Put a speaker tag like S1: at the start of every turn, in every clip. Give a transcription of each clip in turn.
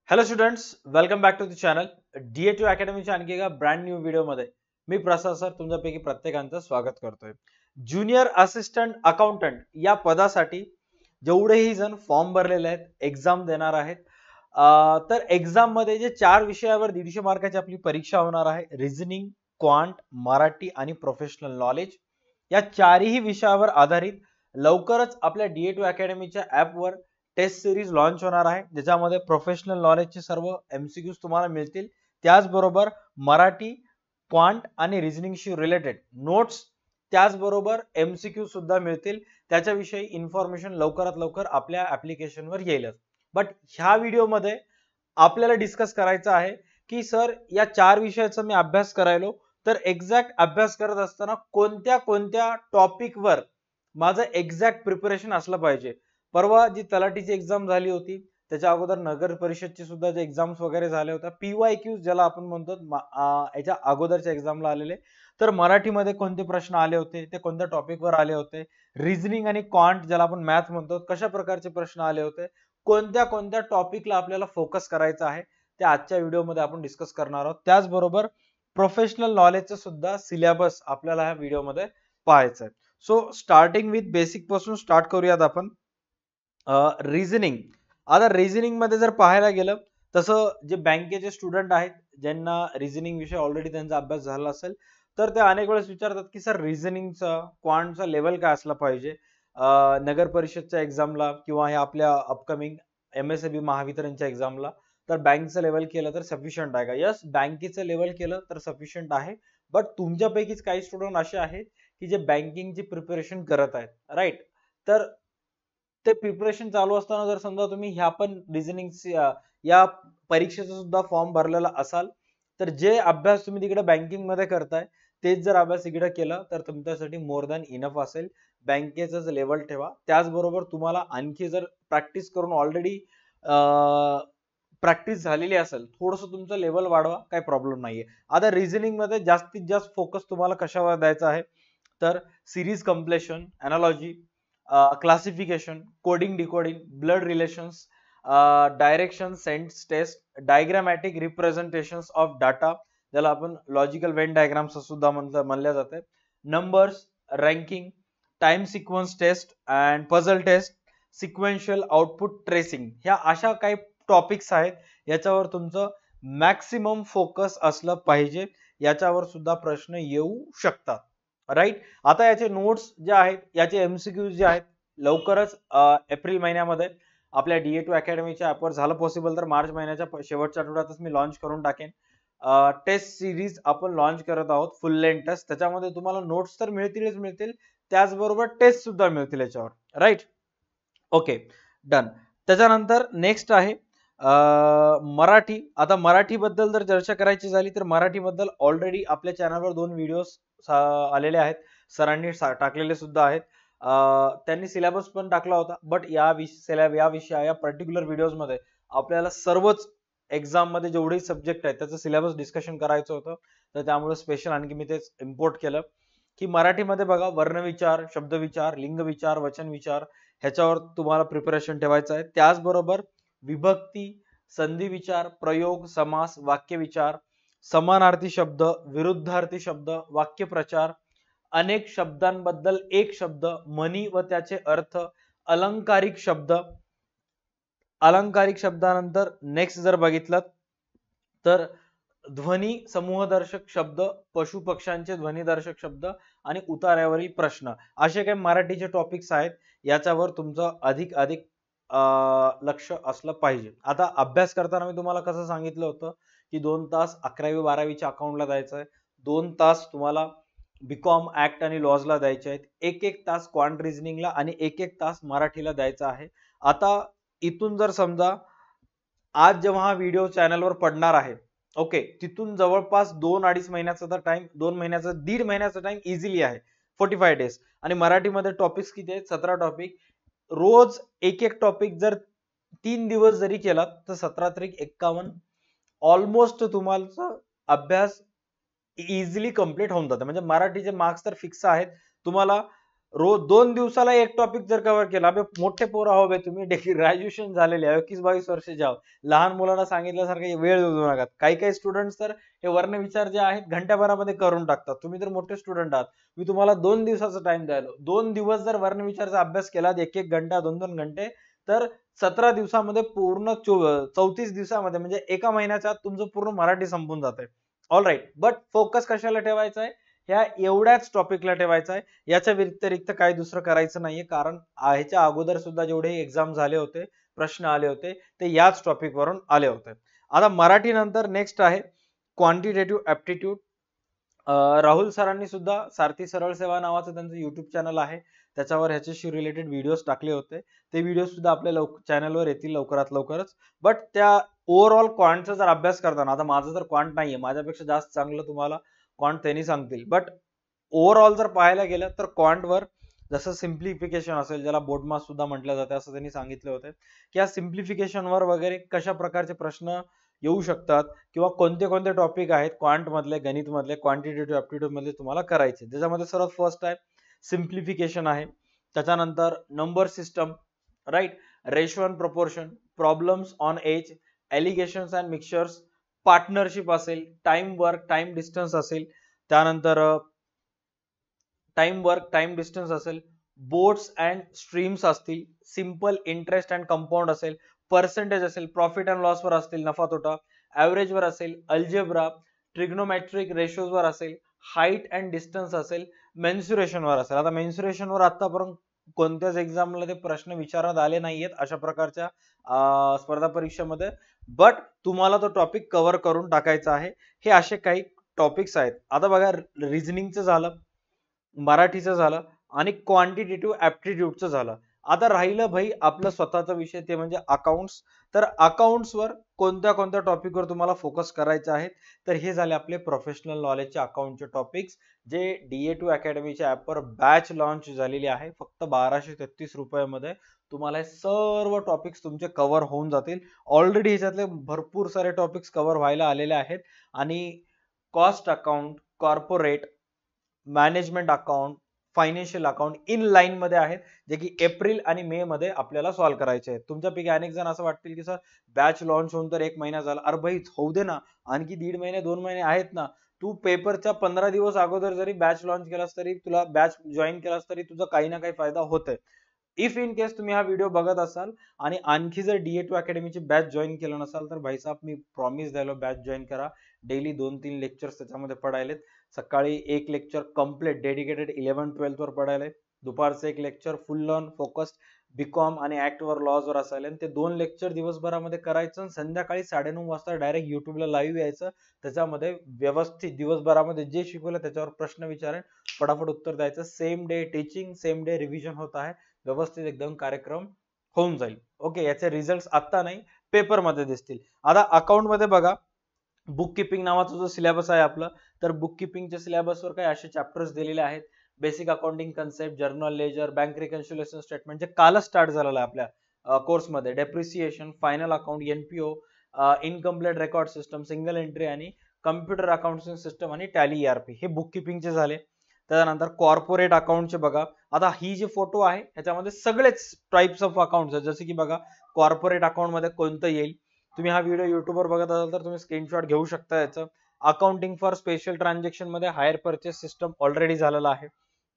S1: Hello students, welcome back to the channel DA2 अकॅडमीच्या आणखी एका ब्रँड न्यू व्हिडिओमध्ये मी प्रसाद सर तुमच्यापैकी प्रत्येकांचं स्वागत करतोय. ज्युनियर असिस्टंट अकाउंटंट या पदासाठी जेवढेही जण फॉर्म भरलेले आहेत, एक्झाम देणार आहेत, तर एक्झाम मध्ये जे 4 विषयावर 150 मार्काची आपली परीक्षा होणार आहे, रिझनिंग, क्वांट, मराठी आणि प्रोफेशनल नॉलेज, या चारही विषयावर आधारित लवकरच आपल्या DA2 अकॅडमीच्या ऍपवर टेस्ट सिरीज लॉन्च होणार आहे, ज्याच्यामध्ये प्रोफेशनल नॉलेजचे सर्व MCQs तुम्हाला मिळतील. त्याचबरोबर मराठी, क्वांट आणि रिझनिंगशी रिलेटेड नोट्स, त्याचबरोबर MCQ सुद्धा मिळतील. त्याच्याविषयी इन्फॉर्मेशन लवकरात लवकर आपल्या ऍप्लिकेशनवर येईलच. बट ह्या व्हिडिओमध्ये आपल्याला डिस्कस करायचं आहे की सर या 4 विषयाचा मी अभ्यास करायलो, तर एक्झॅक्ट अभ्यास करत असताना कोणत्या कोणत्या टॉपिकवर माझं एक्झॅक्ट प्रिपरेशन असलं पाहिजे. परवा जी तलाठीची एक्झाम झाली होती, त्याच्या अगोदर नगर परिषदची सुद्धा जे एक्झाम्स वगैरे झाले होत्या, PYQ ज्याला आपण म्हणतो, याच्या अगोदरच्या एक्झामला आलेले, तर मराठीमध्ये कोणते प्रश्न आले होते, ते कोणत्या टॉपिकवर आले होते, रिझनिंग आणि क्वांट ज्याला आपण मॅथ म्हणतो, कशा प्रकारचे प्रश्न आले होते, कोणत्या कोणत्या टॉपिकला आपल्याला फोकस करायचं आहे, ते आजच्या व्हिडिओमध्ये आपण डिस्कस करणार आहोत. त्याचबरोबर प्रोफेशनल नॉलेजचं सुद्धा सिलेबस आपल्याला ह्या व्हिडिओमध्ये पाहायचं आहे. सो स्टार्टिंग विथ बेसिक पासून स्टार्ट करूयात आपण. रिझनिंग. आता रिझनिंग मध्ये जर पाहायला गेलं, तसं जे बँकेचे स्टुडंट आहेत, ज्यांना रिझनिंग विषय ऑलरेडी त्यांचा अभ्यास झाला असेल, तर ते अनेक वेळेस विचारतात की सर रिझनिंगचा क्वांटचा लेवल काय असला पाहिजे नगर परिषदच्या एक्झामला किंवा हे आपल्या अपकमिंग MSAB महावितरणच्या एक्झामला, तर बँकचं लेवल केलं तर सफिशियंट आहे का? यस, बँकेचं लेवल केलं तर सफिशियंट आहे. बट तुमच्यापैकीच काही स्टुडंट असे आहेत की जे बँकिंगची प्रिपरेशन करत आहेत, राईट? तर ते प्रिपरेशन चालू असताना जर समजा तुम्ही ह्या पण रिझनिंग या परीक्षेचा सुद्धा फॉर्म भरलेला असाल, तर जे अभ्यास तुम्ही तिकडे बँकिंग मध्ये करताय, तेच जर अभ्यास इकडे केला तर तुमच्यासाठी मोर दॅन इनफ असेल. बँकेचं लेवल ठेवा. त्याचबरोबर तुम्हाला आणखी जर प्रॅक्टिस करून ऑलरेडी प्रॅक्टिस झालेली असेल, थोडस तुमचं लेवल वाढवा, काही प्रॉब्लेम नाहीये. आता रिझनिंग मध्ये जास्तीत जास्त फोकस तुम्हाला कशावर द्यायचा आहे, तर series completion, analogy, classification, coding, decoding, blood relations, direction sense test, diagrammatic representations of data, ज्याला आपण लॉजिकल वेन डायग्राम्स सुद्धा म्हणल्या जाते, numbers, ranking, time sequence test and puzzle test, sequential output tracing, ह्या अशा काही टॉपिक्स आहेत, याच्यावर तुमचं मॅक्सिमम फोकस असलं पाहिजे. याच्यावर सुद्धा प्रश्न येऊ शकतात, राईट? आता याचे नोट्स जे आहेत, याचे MCQ जे आहेत, लवकरच एप्रिल महिन्यामध्ये आपल्या DA2 अकॅडमीच्या ऍपवर झालं पॉसिबल तर मार्च महिन्याच्या शेवटच्या आठवड्यातच मी लॉन्च करून टाकेन. टेस्ट सिरीज आपण लॉन्च करत आहोत, फुल लेंथ टेस्ट. त्याच्यामध्ये तुम्हाला नोट्स तर मिळतीलच मिळतील, त्याचबरोबर टेस्ट सुद्धा मिळतील याच्यावर, राईट? Okay, done. त्याच्यानंतर नेक्स्ट आहे मराठी. आता मराठी बद्दल जर चर्चा करायची झाली, तर मराठी बद्दल ऑलरेडी आपल्या चॅनलवर 2 व्हिडिओज आलेले आहेत, सरांनी टाकलेले सुद्धा आहेत. त्यांनी सिलेबस पण टाकला होता. बट या विषया या पर्टिक्युलर व्हिडिओज मध्ये आपल्याला सर्वच एक्झाम मध्ये जेवढे सब्जेक्ट आहेत त्याचं सिलेबस डिस्कशन करायचं होतं, तर त्यामुळे स्पेशल आणखी मी तेच इम्पोर्ट केलं की मराठीमध्ये बघा, वर्णविचार, शब्दविचार, लिंगविचार, वचनविचार, ह्याच्यावर तुम्हाला प्रिपरेशन ठेवायचं आहे. त्याचबरोबर विभक्ती, संधी विचार, प्रयोग, समास, वाक्यविचार, समानार्थी शब्द, विरुद्धार्थी शब्द, वाक्यप्रचार, अनेक शब्दांबद्दल एक शब्द, म्हणी व त्याचे अर्थ, अलंकारिक शब्द, अलंकारिक शब्दानंतर नेक्स्ट जर बघितलं तर ध्वनी समूहदर्शक शब्द, पशु पक्ष्यांचे ध्वनीदर्शक शब्द आणि उतार्यावरील प्रश्न, असे काही मराठीचे टॉपिक्स आहेत. याच्यावर तुमचं अधिक अधिक लक्ष असलं पाहिजे. आता अभ्यास करताना मी तुम्हाला कसं सांगितलं होतं की 2 तास 11वी 12वीच्या अकाउंटला द्यायचं आहे, 2 तास तुम्हाला बीकॉम ऍक्ट आणि लॉजला द्यायचे आहेत, 1 तास क्वांट रिझनिंगला आणि 1 तास मराठीला द्यायचा आहे. आता इथून जर समजा आज जेव्हा हा व्हिडिओ चॅनलवर पडणार आहे, ओके, तिथून जवळपास 2-2.5 महिन्याचा टाइम, 2 महिन्याचा, 1.5 महिन्याचा टाइम इझिली आहे, 45 डेज. आणि मराठीमध्ये टॉपिक्स किती आहेत? 17 टॉपिक. रोज एक टॉपिक जर 3 दिवस जरी केला तर 17-51 ऑलमोस्ट तुम्हाला अभ्यास इझिली कंप्लीट होऊन जातं. म्हणजे मराठीचे मार्क्स तर फिक्स आहेत. तुम्हाला रोज 2 दिवसाला एक टॉपिक जर कव्हर केला, अबे मोठे पोरं आहो बे तुम्ही, ग्रॅज्युएशन झालेले आहे, 21-22 वर्षाचे आहो. लहान मुलांना सांगितल्यासारखं वेळ देऊ नका. काही काही स्टुडंट्स तर हे वर्णविचार जे आहेत घंट्याभरामध्ये करून टाकतात. तुम्ही तर मोठे स्टुडंट आहात, मी तुम्हाला 2 दिवसाचा टाइम द्यायला. 2 दिवस जर वर्णविचारचा अभ्यास केला, 1-1 घंटा 2-2 घंटे, तर 17 दिवसामध्ये पूर्ण 34 दिवसामध्ये म्हणजे एका महिन्याच्या आत तुमचं पूर्ण मराठी संपून जातंय. ऑल राईट, बट फोकस कशाला ठेवायचा आहे? ह्या एवढ्याच टॉपिकला ठेवायचा आहे. याच्या व्यतिरिक्त काही दुसरं करायचं नाहीये, कारण ह्याच्या अगोदर सुद्धा जेवढे एक्झाम झाले होते, प्रश्न आले होते, ते याच टॉपिक वरून आले होते. आता मराठी नंतर नेक्स्ट आहे क्वांटिटेटिव्ह ऍप्टिट्यूड. राहुल सरांनी सुद्धा सारथी सरळ सेवा नावाचं त्यांचं युट्यूब चॅनल आहे, त्याच्यावर ह्याच्याशी रिलेटेड व्हिडिओज टाकले होते. ते व्हिडिओ सुद्धा आपल्या चॅनलवर येतील लवकरात लवकरच. बट त्या ओव्हरऑल क्वांटचा जर अभ्यास करताना, आता माझं तर क्वांट नाहीये, माझ्यापेक्षा जास्त चांगलं तुम्हाला क्वांट त्यांनी सांगतील, बट ओव्हरऑल जर पाहायला गेलं तर क्वांटवर जसं सिम्प्लिफिकेशन असेल, ज्याला बोर्डमास सुद्धा म्हटलं जाते, असं त्यांनी सांगितलं होतं की या सिम्प्लिफिकेशनवर वगैरे कशा प्रकारचे प्रश्न येऊ शकतात किंवा कोणते कोणते टॉपिक आहेत क्वांट मधले, गणित मधले, क्वांटिटेटिव्ह ऍप्टिट्यूड मधले तुम्हाला करायचे. त्याच्यामध्ये सर्वात फर्स्ट आहे सिम्प्लिफिकेशन आहे, त्याच्यानंतर number system, right, ratio and proportion, problems on age, alligations and mixtures, partnership असेल, टाइम वर्क, टाइम डिस्टन्स असेल, त्यानंतर टाइम वर्क, टाइम डिस्टन्स असेल, बोट्स अँड स्ट्रीम्स असतील, सिंपल इंटरेस्ट अँड कंपाऊंड असेल, पर्सेंटेज असेल, प्रॉफिट अँड लॉस वर असतील, नफा तोटा, ऍव्हरेज वर असेल, अल्जेब्रा, ट्रिग्नोमेट्रिक रेशोज वर असेल, हाईट अँड डिस्टन्स असेल, मेन्सुरेशन वर असेल. आता मेन्सुरेशन वर आतापर्यंत कोणत्याच एक्झामला ते प्रश्न विचारण्यात आले नाहीयेत अशा प्रकारच्या स्पर्धा परीक्षेमध्ये, बट तुम्हाला तो टॉपिक कव्हर करून टाकायचा आहे. हे असे काही टॉपिक्स आहेत. आता बघा, रिझनिंगचं झालं, मराठीचं झालं आणि क्वांटिटेटिव्ह ऍप्टिट्यूडचं झालं. आता राहिलं भाई आपलं स्वतःचा विषय, ते म्हणजे अकाउंट्स. तर अकाउंट्सवर कोणत्या कोणत्या टॉपिकवर तुम्हाला फोकस करायचं आहे, तर हे झाले आपले प्रोफेशनल नॉलेजचे अकाउंटचे टॉपिक्स, जे DA2 अकॅडमीच्या ऍपवर बॅच लॉन्च झालेली आहे. फक्त 1233 रुपयामध्ये तुम्हाला हे सर्व टॉपिक्स तुमचे कव्हर होऊन जातील. ऑलरेडी ह्याच्यातले भरपूर सारे टॉपिक्स कव्हर व्हायला आलेले आहेत आणि cost account, corporate, management account, financial account in line मध्ये आहेत, जे की एप्रिल आणि मे मध्ये आपल्याला सॉल्व्ह करायचे आहेत. तुमच्यापैकी अनेक जण असं वाटतील की सर बॅच लॉन्च होऊन तर 1 महिना झाला. अरे भाई होऊ दे ना, आणखी 1.5 महिने 2 महिने आहेत ना. तू पेपरच्या 15 दिवस अगोदर जरी बॅच लॉन्च केलास, तरी तुला बॅच जॉईन केलास, तरी तुझा काही ना काही फायदा होतोय. इफ इन केस तुम्ही हा व्हिडिओ बघत असाल आणि आणखी जर DA2 अकॅडमीची बॅच जॉईन केलं नसाल, तर भाईसाहेब मी प्रॉमिस द्यायला, बॅच जॉईन करा. डेली 2-3 लेक्चर्स त्याच्यामध्ये पडायलेत. सकाळी एक लेक्चर कम्प्लीट डेडिकेटेड 11-12 वर पडायलंय, दुपारचं एक lecture full on focused BCom आणि ऍक्ट वर, लॉज वर असायला, ते 2 लेक्चर दिवसभरामध्ये करायचं आणि संध्याकाळी 9:30 वाजता डायरेक्ट युट्यूबला लाईव्ह यायचं. त्याच्यामध्ये व्यवस्थित दिवसभरामध्ये जे शिकवलं त्याच्यावर प्रश्न विचारेन, फटाफट उत्तर द्यायचं. Same day teaching, same day revision होत आहे, व्यवस्थित एकदम कार्यक्रम होऊन जाईल. ओके, याचे रिझल्ट आता नाही, पेपर मध्ये दिसतील. आता अकाउंट मध्ये बघा, बुक किपिंग नावाचा जो सिलेबस आहे आपला, तर बुक किपिंगच्या सिलेबसवर काही असे चॅप्टर्स दिलेले आहेत. Basic accounting concept, journal ledger, bank reconciliation statement, जे कालच स्टार्ट झालेलं आहे आपल्या कोर्समध्ये, depreciation, final account, NPO, incomplete record system, single entry आणि कम्प्युटर अकाउंटिंग सिस्टम आणि टॅली ERP, हे बुक किपिंगचे झाले. त्यानंतर कॉर्पोरेट अकाउंटचे बघा. आता ही जी फोटो आहे ह्याच्यामध्ये सगळेच टाइप्स ऑफ अकाउंट्स आहेत. जसे की बघा, कॉर्पोरेट अकाउंट मध्ये कोणतं येईल, तुम्ही हा व्हिडिओ युट्यूबवर बघत असाल तर तुम्ही स्क्रीनशॉट घेऊ शकता याचं. अकाउंटिंग फॉर स्पेशल ट्रान्झॅक्शन मध्ये हायर परचेस सिस्टम ऑलरेडी झालेला आहे,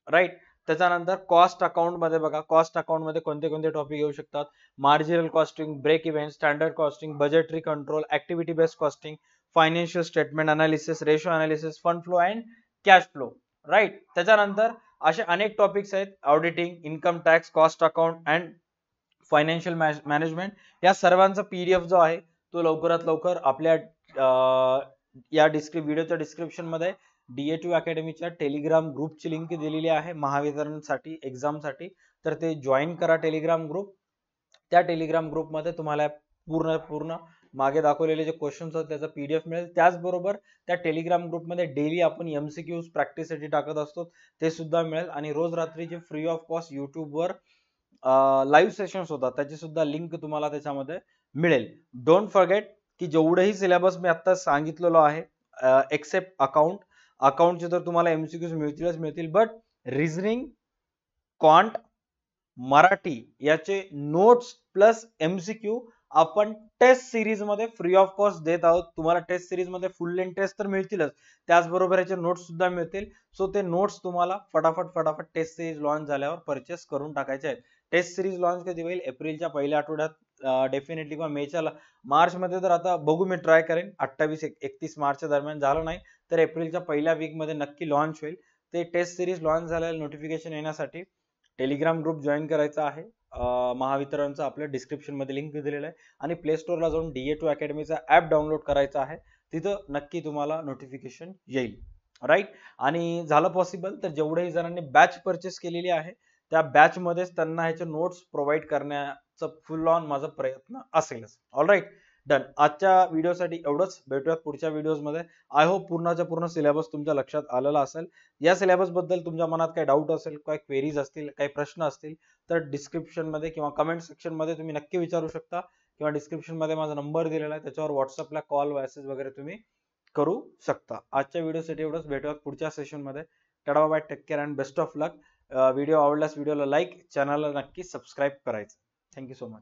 S1: राईट. त्याच्यानंतर कॉस्ट अकाउंट मध्ये बघा, कॉस्ट अकाउंट मध्ये कोणते कोणते टॉपिक येऊ शकतात, marginal costing, break even, standard costing, budgetary control, activity based costing, financial statement analysis, ratio analysis, fund flow and cash flow, right. त्याच्यानंतर असे अनेक टॉपिक्स आहेत, auditing, income tax, cost account and financial management. या सर्वांचा PDF जो आहे तो लवकरात लवकर आपल्या या व्हिडिओच्या डिस्क्रिप्शन मध्ये DA2 अकॅडमीच्या टेलिग्राम ग्रुपची लिंक दिलेली आहे महावितरणसाठी, एक्झामसाठी. तर ते जॉईन करा टेलिग्राम ग्रुप. त्या टेलिग्राम ग्रुपमध्ये तुम्हाला पूर्ण मागे दाखवलेले जे क्वेश्चन्स आहेत त्याचा PDF मिळेल. त्याचबरोबर त्या टेलिग्राम ग्रुपमध्ये डेली आपण MCQs प्रॅक्टिससाठी टाकत असतो, ते सुद्धा मिळेल. आणि रोज रात्री जे फ्री ऑफ कॉस्ट युट्यूबवर लाईव्ह सेशन्स होतात त्याची सुद्धा लिंक तुम्हाला त्याच्यामध्ये मिळेल. डोंट फॉरगेट की जेवढेही सिलेबस मी आता सांगितलेलो आहे, एक्सेप्ट अकाउंटचे तर तुम्हाला MCQs मिळतीलच मिळतील, बट रिझनिंग क्वांट मराठी याचे नोट्स प्लस MCQ आपण टेस्ट सिरीज मध्ये फ्री ऑफ कॉस्ट देत आहोत. तुम्हाला टेस्ट सिरीज मध्ये फुल लेंथ टेस्ट तर मिळतीलच, त्याचबरोबर याचे नोट्स सुद्धा मिळतील. सो ते नोट्स तुम्हाला फटाफट टेस्ट सिरीज लॉन्च झाल्यावर परचेस करून टाकायचे आहेत. टेस्ट सिरीज लॉन्च कधी होईल? एप्रिलच्या पहिल्या आठवड्यात डेफिनेटली, किंवा मेच्या मार्च मध्ये तर आता बघू, मी ट्राय करेन 28-31 मार्चच्या दरम्यान. झालं नाही तर एप्रिलच्या पहिल्या वीक मध्ये नक्की लॉन्च होईल. ते टेस्ट सिरीज लॉन्च झालेलं नोटिफिकेशन येण्यासाठी टेलिग्राम ग्रुप जॉईन करायचा आहे. महावितरणचा आपल्या डिस्क्रिप्शन मध्ये लिंक दिलेला आहे, आणि प्ले स्टोअरला जाऊन DA2 अकॅडमीचा ऍप डाउनलोड करायचा आहे. तिथं नक्की तुम्हाला नोटिफिकेशन येईल. राईट. आणि झालं पॉसिबल तर जेवढ्याही जणांनी बॅच परचेस केलेली आहे त्या बॅच मध्येच त्यांना ह्याचे नोट्स प्रोव्हाइड करण्याचा फुल ऑन माझा प्रयत्न असेलच. All right, done. आजच्या व्हिडिओसाठी एवढंच. भेटूयात पुढच्या व्हिडिओज मध्ये. आय होप पूर्णच्या पूर्ण सिलेबस तुमच्या लक्षात आलेला असेल. या सिलेबस बद्दल तुमच्या मनात काही डाऊट असेल, काही क्वेरीज असतील, काही प्रश्न असतील तर डिस्क्रिप्शन मध्ये किंवा कमेंट सेक्शन मध्ये तुम्ही नक्की विचारू शकता, किंवा डिस्क्रिप्शन मध्ये माझा नंबर दिलेला आहे, त्याच्यावर व्हॉट्सअपला कॉल मेसेज वगैरे तुम्ही करू शकता. आजच्या व्हिडिओसाठी एवढंच. भेटूयात पुढच्या सेशन मध्ये. Ta-ta bye, take care and best of luck. Video आवडल्यास व्हिडिओला लाईक, चॅनलला नक्की सबस्क्राईब करायचं. Thank you so much.